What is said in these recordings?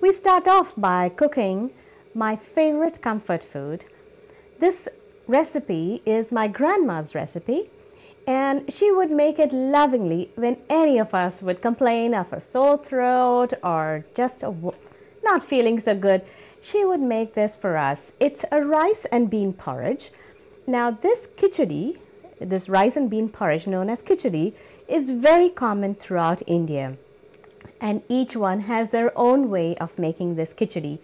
We start off by cooking my favorite comfort food. This recipe is my grandma's recipe, and she would make it lovingly when any of us would complain of a sore throat or just not feeling so good. She would make this for us. It's a rice and bean porridge. Now this khichdi, this rice and bean porridge known as khichdi, is very common throughout India, and each one has their own way of making this khichdi.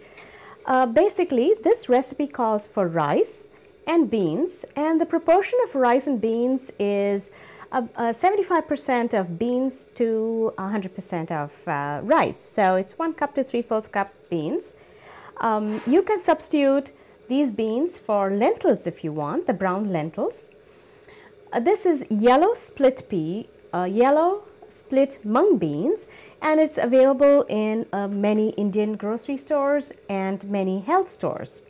Basically, this recipe calls for rice and beans, and the proportion of rice and beans is 75% of beans to 100% of rice. So it's 1 cup to 3/4 cup beans. You can substitute these beans for lentils if you want, the brown lentils. This is yellow split pea, yellow split mung beans, and it's available in many Indian grocery stores and many health stores.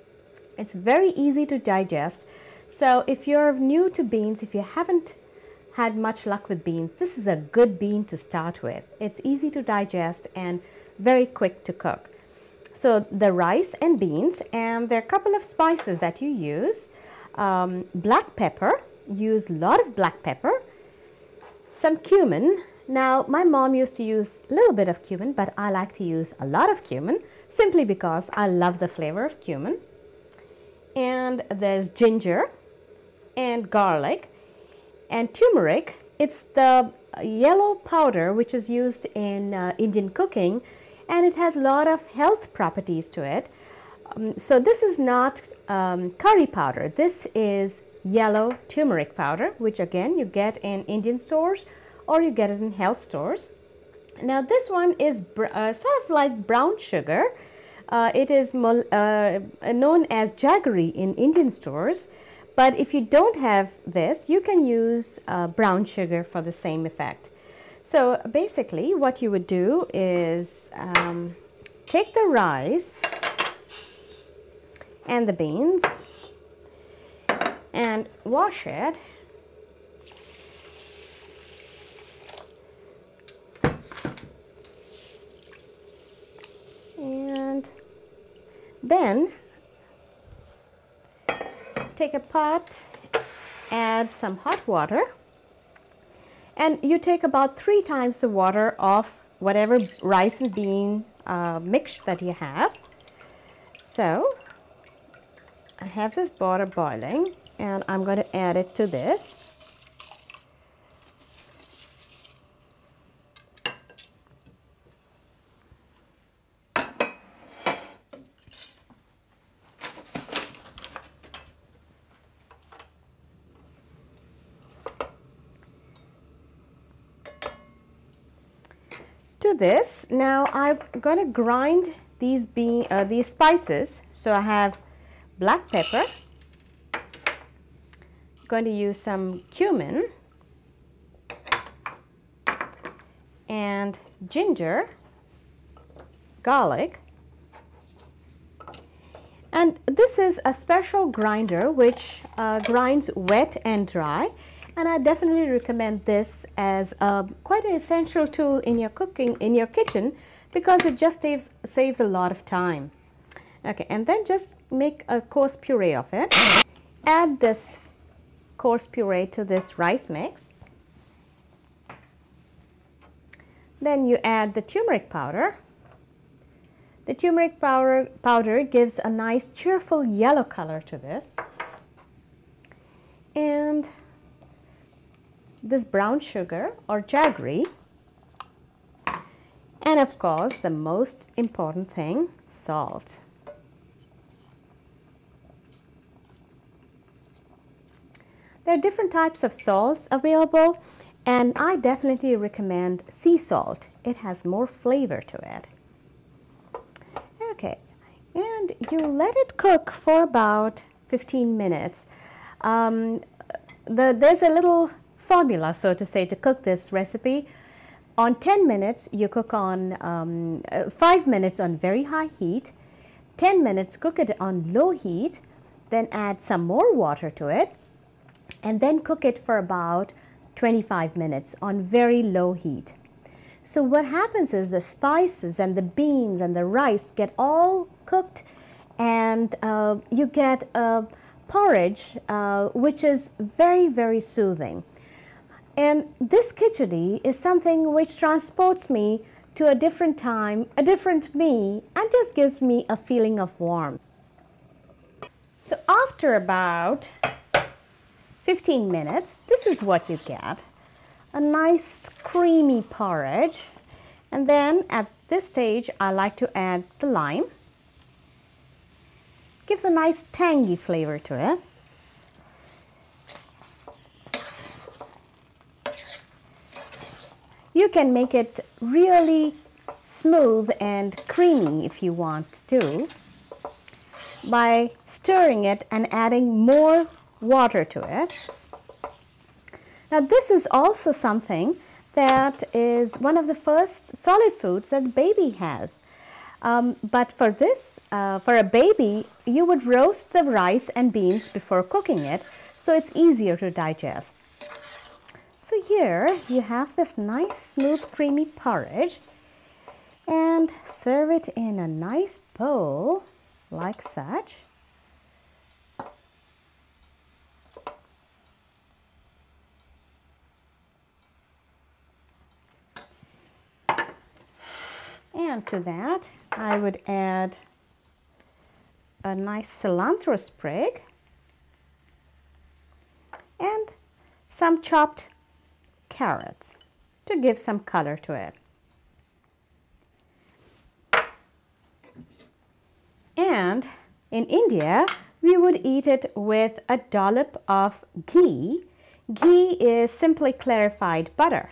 It's very easy to digest. So if you're new to beans, if you haven't had much luck with beans, this is a good bean to start with. It's easy to digest and very quick to cook. So the rice and beans, and there are a couple of spices that you use. Black pepper, use a lot of black pepper. Some cumin. Now my mom used to use a little bit of cumin, but I like to use a lot of cumin simply because I love the flavor of cumin. And there's ginger and garlic and turmeric. It's the yellow powder which is used in Indian cooking, and it has a lot of health properties to it. So this is not curry powder. This is yellow turmeric powder, which again you get in Indian stores or you get it in health stores. Now this one is sort of like brown sugar. It is known as jaggery in Indian stores, but if you don't have this, you can use brown sugar for the same effect. So basically what you would do is take the rice and the beans and wash it. And then take a pot, add some hot water, and you take about 3 times the water of whatever rice and bean mix that you have. So I have this water boiling, and I'm going to add it to this. To this, now I'm going to grind these spices. So I have black pepper, going to use some cumin and ginger, garlic, and this is a special grinder which grinds wet and dry. And I definitely recommend this as quite an essential tool in your cooking, in your kitchen, because it just saves a lot of time. Okay, and then just make a coarse puree of it. Add this coarse puree to this rice mix. Then you add the turmeric powder. The turmeric powder gives a nice cheerful yellow color to this. And this brown sugar or jaggery, and of course the most important thing, salt. There are different types of salts available, and I definitely recommend sea salt. It has more flavor to it. Okay, and you let it cook for about 15 minutes. There's a little formula, so to say, to cook this recipe. On 10 minutes, you cook on 5 minutes on very high heat, 10 minutes cook it on low heat, then add some more water to it, and then cook it for about 25 minutes on very low heat. So what happens is the spices and the beans and the rice get all cooked, and you get a porridge which is very, very soothing. And this khichdi is something which transports me to a different time, a different me, and just gives me a feeling of warmth. So after about 15 minutes, this is what you get. A nice creamy porridge. And then at this stage, I like to add the lime. Gives a nice tangy flavor to it. You can make it really smooth and creamy if you want to by stirring it and adding more water to it. Now this is also something that is one of the first solid foods that baby has. But for this, for a baby, you would roast the rice and beans before cooking it, so it's easier to digest. So here you have this nice smooth creamy porridge, and serve it in a nice bowl like such. And to that I would add a nice cilantro sprig and some chopped carrots to give some color to it. And in India, we would eat it with a dollop of ghee. Ghee is simply clarified butter.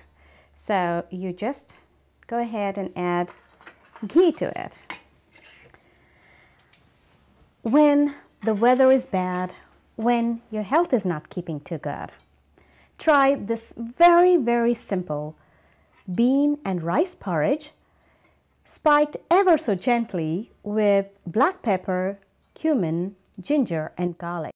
So you just go ahead and add ghee to it. When the weather is bad, when your health is not keeping too good, try this very, very simple bean and rice porridge, spiked ever so gently with black pepper, cumin, ginger, and garlic.